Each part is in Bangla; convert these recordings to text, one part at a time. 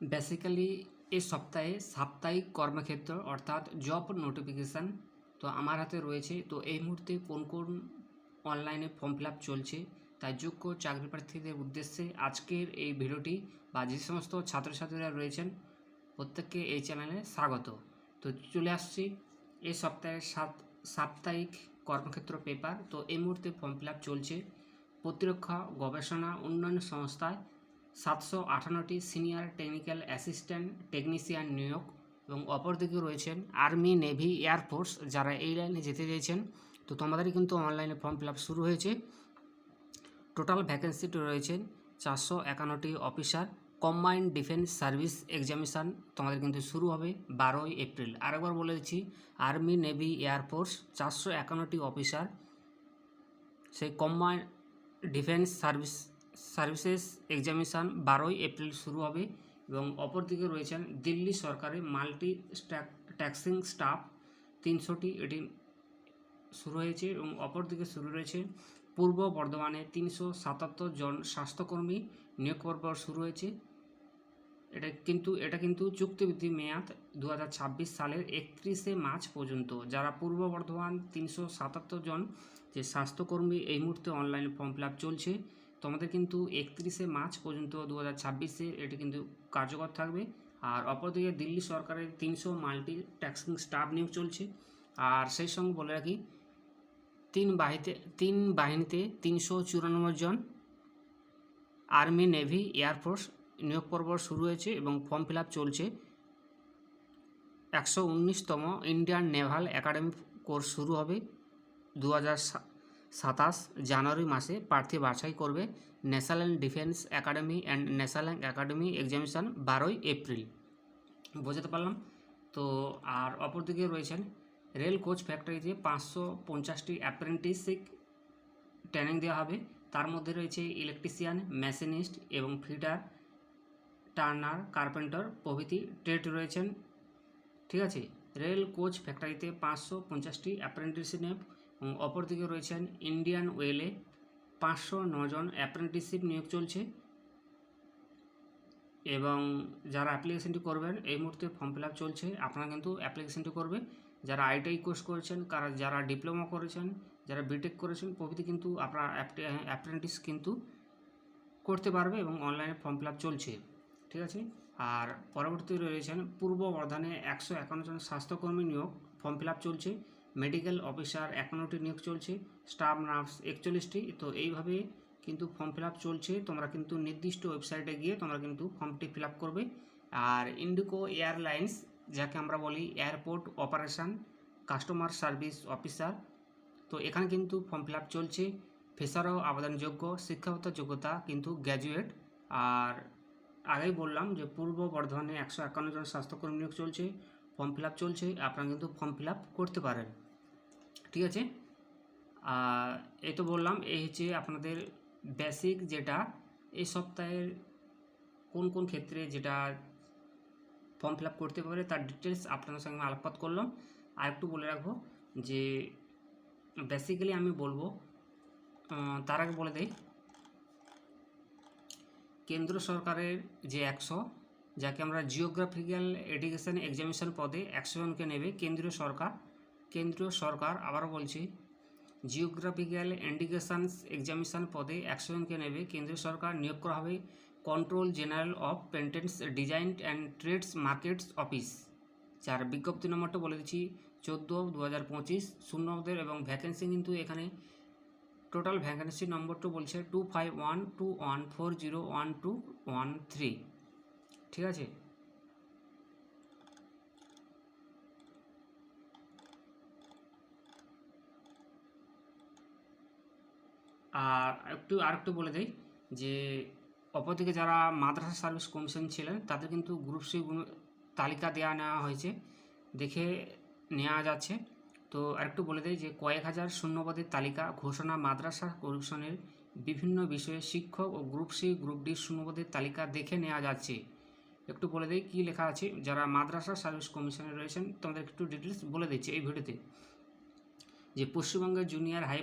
বেসিক্যালি এই সপ্তাহে সাপ্তাহিক কর্মক্ষেত্র অর্থাৎ জব নোটিফিকেশান তো আমার হাতে রয়েছে। তো এই মুহূর্তে কোন কোন অনলাইনে ফর্ম ফিল আপ চলছে তাই যোগ্য চাকরি প্রার্থীদের উদ্দেশ্যে আজকের এই ভিডিওটি, বা যে সমস্ত ছাত্রছাত্রীরা রয়েছেন প্রত্যেককে এই চ্যানেলে স্বাগত। তো চলে আসছি এই সপ্তাহের সাপ্তাহিক কর্মক্ষেত্র পেপার। তো এই মুহূর্তে ফর্ম ফিল আপ চলছে প্রতিরক্ষা গবেষণা উন্নয়ন সংস্থায় 758টি সিনিয়র টেকনিক্যাল অ্যাসিস্ট্যান্ট টেকনিশিয়ান নিয়োগ, এবং অপরদিকে রয়েছেন আর্মি নেভি এয়ারফোর্স যারা এই লাইনে যেতে চাইছেন। তো তোমাদেরই কিন্তু অনলাইনে ফর্ম ফিল আপ শুরু হয়েছে। টোটাল ভ্যাকেন্সিটি রয়েছেন 451টি officer. Combined defence service examination তোমাদের কিন্তু শুরু হবে 12ই এপ্রিল। আরেকবার বলে দিচ্ছি, আর্মি নেভি এয়ারফোর্স 451টি অফিসার, সেই কম্বাইন্ড ডিফেন্স সার্ভিসেস এক্সামিনেশান 12ই এপ্রিল শুরু হবে। এবং অপরদিকে রয়েছেন দিল্লি সরকারের মাল্টি ট্যাক্সিং স্টাফ 300টি, এটি শুরু হয়েছে। এবং অপরদিকে শুরু রয়েছে পূর্ব বর্ধমানে 377 জন স্বাস্থ্যকর্মী নিয়োগ পর্ব শুরু হয়েছে। এটা কিন্তু চুক্তিভিত্তিক মেয়াদ 2026 সালের 31শে মার্চ পর্যন্ত। যারা পূর্ব বর্ধমান 377 জন যে স্বাস্থ্যকর্মী এই মুহূর্তে অনলাইনে ফর্ম ফিল আপ চলছে, তোমাদের কিন্তু 31শে মার্চ পর্যন্ত 2026 এটি কিন্তু কার্যকর থাকবে। আর অপরদিকে দিল্লি সরকারের 300 মাল্টি ট্যাক্সিং স্টাফ নিয়োগ চলছে। আর সেই সঙ্গে বলে রাখি, তিন বাহিনীতে 394 জন আর্মি নেভি এয়ারফোর্স নিয়োগ পর্ব শুরু হয়েছে এবং ফর্ম ফিল আপ চলছে। 119তম ইন্ডিয়ান নেভাল একাডেমি কোর্স শুরু হবে 2027 জানুয়ারি মাসে। প্রার্থী বাছাই করবে national defence academy and national academy examination 12ই এপ্রিল। বোঝাতে পারলাম তো। আর অপরদিকে রয়েছেন রেল কোচ ফ্যাক্টরিতে 550টি অ্যাপ্রেন্টিসশিপ ট্রেনিং দেওয়া হবে। তার মধ্যে রয়েছে ইলেকট্রিশিয়ান, মেশিনিস্ট এবং ফিটার, টার্নার, কার্পেন্টার প্রভৃতি ট্রেড রয়েছেন। ঠিক আছে, রেল কোচ ফ্যাক্টরিতে 550টি অ্যাপ্রেন্টিসশিপ নিয়োগ। এবং অপরদিকে রয়েছেন ইন্ডিয়ান ওয়েলে 509 জন অ্যাপ্রেন্টিসশিপ নিয়োগ চলছে। এবং যারা অ্যাপ্লিকেশনটি করবেন এই মুহূর্তে ফর্ম ফিল আপ চলছে, আপনারা কিন্তু অ্যাপ্লিকেশনটি করবে। যারা আইটিআই কোর্স করেছেন, যারা ডিপ্লোমা করেছেন, যারা বিটেক করেছেন প্রভৃতি কিন্তু আপনারা অ্যাপ্রেন্টিস কিন্তু করতে পারবে এবং অনলাইনে ফর্ম ফিল আপ চলছে। ঠিক আছে। আর পরবর্তী রয়েছেন পূর্ব বর্ধমানে 151 জন স্বাস্থ্যকর্মী নিয়োগ, ফর্ম ফিল আপ চলছে। মেডিকেল অফিসার 51টি নিয়োগ চলছে, স্টাফ নার্স 41টি। তো এইভাবে কিন্তু ফর্ম ফিল আপ চলছে। তোমরা কিন্তু নির্দিষ্ট ওয়েবসাইটে গিয়ে তোমরা কিন্তু ফর্মটি ফিল আপ করবে। আর ইন্ডিগো এয়ারলাইন্স, যাকে আমরা বলি airport operation customer service officer, তো এখানে কিন্তু ফর্ম ফিল আপ চলছে। ফ্রেশারও আবেদনযোগ্য, শিক্ষাগত যোগ্যতা কিন্তু গ্র্যাজুয়েট। আর আগেই বললাম যে পূর্ব বর্ধমানে 151 জন স্বাস্থ্যকর্মী নিয়োগ চলছে, ফর্ম ফিল আপ চলছে, আপনারা কিন্তু ফর্ম ফিল আপ করতে পারেন। ঠিক আছে। এই তো বললাম, এই হচ্ছে আপনাদের বেসিক, যেটা এই সপ্তাহের কোন কোন ক্ষেত্রে যেটা ফর্ম ফিল আপ করতে পারে তার ডিটেলস আপনাদের সঙ্গে আলোকপাত করলাম। আর একটু বলে রাখবো যে বেসিক্যালি আমি বলবো, তার আগে বলে দেই, কেন্দ্র সরকারের যে 100, যাকে আমরা জিওগ্রাফিক্যাল এডুকেশন এক্সামিনেশন পদে 100 জনকে নেবে কেন্দ্রীয় সরকার। আবারও বলছি, জিওগ্রাফিক্যাল এডুকেশানস এক্সামিনেশন পদে 100 জনকে নেবে কেন্দ্রীয় সরকার। নিয়োগ করা হবে control general of patents design and trades markets office. যার বিজ্ঞপ্তি নম্বরটা বলে দিচ্ছি 14/2025 শূন্যপদের। এবং ভ্যাকেন্সি কিন্তু এখানে টোটাল ভ্যাকেন্সি নম্বরটা বলছে 251214012113। ঠিক আছে। আর একটু বলে দেই যে অপরদিকে যারা মাদ্রাসা সার্ভিস কমিশন ছিলেন তাদের কিন্তু গ্রুপ সি তালিকা নেওয়া হয়েছে, দেখে নেওয়া যাচ্ছে। তো আরেকটু বলে দেই যে কয়েক হাজার শূন্যপদের তালিকা ঘোষণা মাদ্রাসা কমিশনের বিভিন্ন বিষয়ে শিক্ষক ও গ্রুপ সি গ্রুপ ডি শূন্যপদের তালিকা দেখে নেওয়া যাচ্ছে। একটু বলে দেই কী লেখা আছে। যারা মাদ্রাসা সার্ভিস কমিশনে রয়েছেন তোমাদের একটু ডিটেলস বলে দিচ্ছি এই ভিডিওতে, যে পশ্চিমবঙ্গের জুনিয়র হাই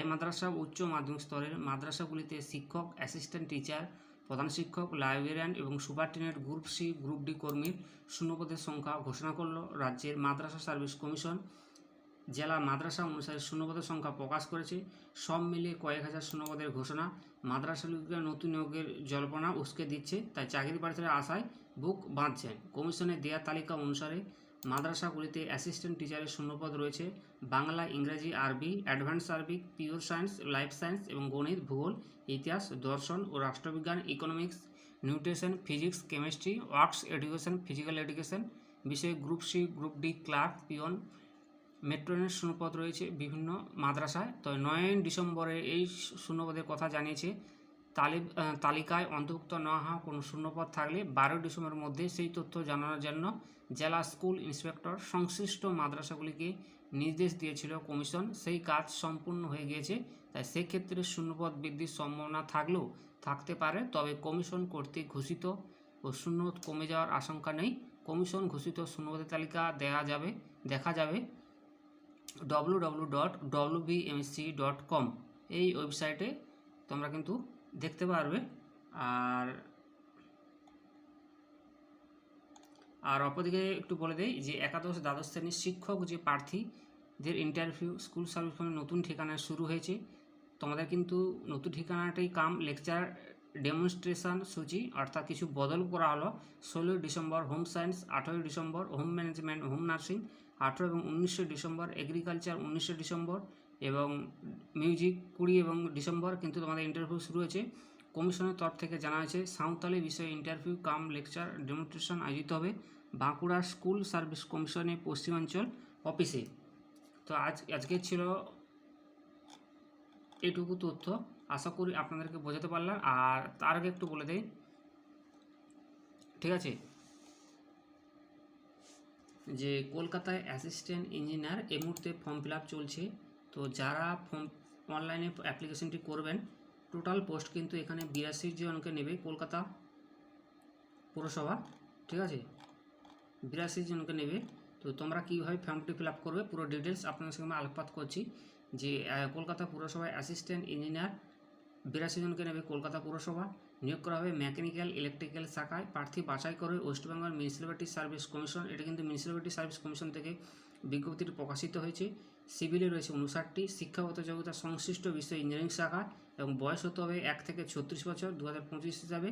মাদ্রাসা উচ্চ মাধ্যমিক স্তরের মাদ্রাসাগুলিতে শিক্ষক, অ্যাসিস্ট্যান্ট টিচার, প্রধান শিক্ষক, লাইব্রেরিয়ান এবং superintendent group C group D কর্মীর শূন্যপদের সংখ্যা ঘোষণা করল রাজ্যের মাদ্রাসা সার্ভিস কমিশন। জেলা মাদ্রাসা অনুসারে শূন্যপদের সংখ্যা প্রকাশ করেছে। সব মিলিয়ে কয়েক হাজার শূন্যপদের ঘোষণা মাদ্রাসাগুলিকে নতুন নিয়োগের জল্পনা উস্কে দিচ্ছে, তাই চাকরি প্রার্থীরা আশায় বুক বাঁধছেন। কমিশনের দেয়া তালিকা অনুসারে মাদ্রাসাগুলিতে অ্যাসিস্ট্যান্ট টিচারের শূন্যপদ রয়েছে বাংলা, ইংরাজি, আরবি, advance Arabic, pure science, life science এবং গণিত, ভূগোল, ইতিহাস, দর্শন ও রাষ্ট্রবিজ্ঞান, economics, nutrition, physics, chemistry, works education, physical education বিষয়ে group C, group D, clerk, peon, মেট্রনের শূন্যপদ রয়েছে বিভিন্ন মাদ্রাসায়। তো 9 ডিসেম্বরে এই শূন্যপদের কথা জানিয়েছে। তালিকায় অন্তর্ভুক্ত না হওয়া কোনো শূন্যপদ থাকলে 12 ডিসেম্বরের মধ্যে সেই তথ্য জানানোর জন্য জেলা স্কুল ইন্সপেক্টর সংশ্লিষ্ট মাদ্রাসাগুলিকে নির্দেশ দিয়েছিল কমিশন। সেই কাজ সম্পূর্ণ হয়ে গিয়েছে, তাই সেক্ষেত্রে শূন্যপদ বৃদ্ধির সম্ভাবনা থাকলেও থাকতে পারে, তবে কমিশন কর্তৃক ঘোষিত ও শূন্য কমে যাওয়ার আশঙ্কা নেই। কমিশন ঘোষিত শূন্যপদের তালিকা দেখা যাবে www.wbmsc.com এই ওয়েবসাইটে তোমরা কিন্তু দেখতে পারবে। আর অপরদিকে একটু বলে দেই যে একাদশ দ্বাদশ শ্রেণীর শিক্ষক যে প্রার্থীদের ইন্টারভিউ স্কুল সার্ভিস কমিশনের নতুন ঠিকানায় শুরু হয়েছে। তোমাদের কিন্তু নতুন ঠিকানাটাই লেকচার ডেমনস্ট্রেশন সূচি, অর্থাৎ কিছু বদল করা হলো। 16 December home science, 18 December home management, home nursing, 18 এবং 19 ডিসেম্বর এগ্রিকালচার, 19 ডিসেম্বর এবং মিউজিক 20 এবং ডিসেম্বর কিন্তু তোমাদের ইন্টারভিউ শুরু হয়েছে। কমিশনের তরফ থেকে জানা হয়েছে সাঁওতালি বিষয়ে ইন্টারভিউ লেকচার ডেমনস্ট্রেশন আয়োজিত হবে বাঁকুড়া স্কুল সার্ভিস কমিশনের পশ্চিমাঞ্চল অফিসে। তো আজকে ছিল এটুকু তথ্য, আশা করি আপনাদেরকে বোঝাতে পারলাম। আর তার আগে একটু বলে দেই, ঠিক আছে, যে কলকাতায় অ্যাসিস্ট্যান্ট ইঞ্জিনিয়ার এই মুহূর্তে ফর্ম ফিল আপ চলছে। তো যারা অনলাইনে অ্যাপ্লিকেশনটি করবেন, টোটাল পোস্ট কিন্তু এখানে 82 জনকে নেবে কলকাতা পুরসভা, ঠিক আছে, 82 জনকে নেবে। তো তোমরা কীভাবে ফর্মটি ফিল আপ করবে পুরো ডিটেলস আপনাদের সঙ্গে আলোকপাত করছি। যে কলকাতা পুরসভায় অ্যাসিস্ট্যান্ট ইঞ্জিনিয়ার 82 জনকে নেবে কলকাতা পুরসভা। নিয়োগ করা হবে মেকানিক্যাল ইলেকট্রিক্যাল শাখায়। প্রার্থী বাছাই করে West Bengal municipality service commission. এটা কিন্তু মিউনিসিপ্যালিটি সার্ভিস কমিশন থেকে বিজ্ঞপ্তিটি প্রকাশিত হয়েছে। সিভিলে রয়েছে 59টি। শিক্ষাগত যোগ্যতা সংশ্লিষ্ট বিষয় ইঞ্জিনিয়ারিং শাখা এবং বয়স হতে হবে 1 থেকে 36 বছর 2025 হিসাবে।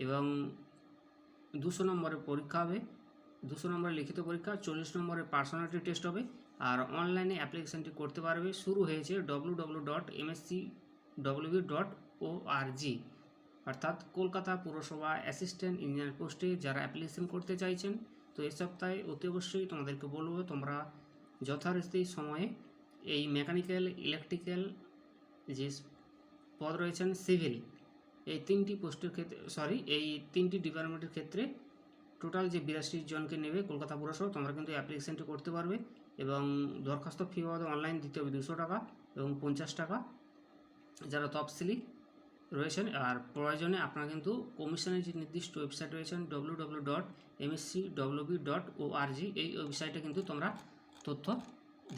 এবং 200 নম্বরের পরীক্ষা হবে, 200 নম্বরের লিখিত পরীক্ষা, 40 নম্বরের পার্সোনালিটি টেস্ট হবে। আর অনলাইনে অ্যাপ্লিকেশনটি করতে পারবে। শুরু হয়েছে www.mscw.org, অর্থাৎ কলকাতা পুরসভা অ্যাসিস্ট্যান্ট ইঞ্জিনিয়ার পোস্টে যারা অ্যাপ্লিকেশন করতে চাইছেন। তো এই সপ্তাহে অতি অবশ্যই তোমাদেরকে বলবো তোমরা যথারীতি সময়ে এই মেকানিক্যাল ইলেকট্রিক্যাল যে পদ রয়েছেন, সিভিল, এই 3টি পোস্টের ক্ষেত্রে এই 3টি ডিপার্টমেন্টের ক্ষেত্রে টোটাল যে 82 জনকে নেবে কলকাতা পুরসভা, তোমরা কিন্তু অ্যাপ্লিকেশনটি করতে পারবে। এবং দরখাস্ত ফি বাবদ অনলাইন দিতে হবে 200 টাকা এবং 50 টাকা যারা তফসিলি রয়েছেন। আর প্রয়োজনে আপনারা কিন্তু কমিশনের যে নির্দিষ্ট ওয়েবসাইট রয়েছেন www.mscw.org এই ওয়েবসাইটে কিন্তু তোমরা তথ্য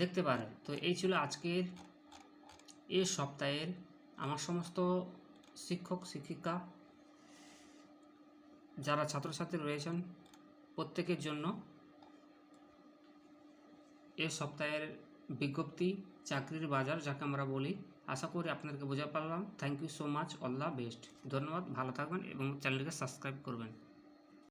দেখতে পারে। তো এই ছিল আজকের এই সপ্তাহের আমার সমস্ত শিক্ষক শিক্ষিকা যারা ছাত্রছাত্রী রয়েছেন প্রত্যেকের জন্য এই সপ্তাহের বিজ্ঞপ্তি, চাকরির বাজার যাকে আমরা বলি। আশা করি আপনাদেরকে বোঝাতে পারলাম। Thank you so much, all the best. ধন্যবাদ, ভালো থাকবেন এবং চ্যানেলটিকে সাবস্ক্রাইব করবেন।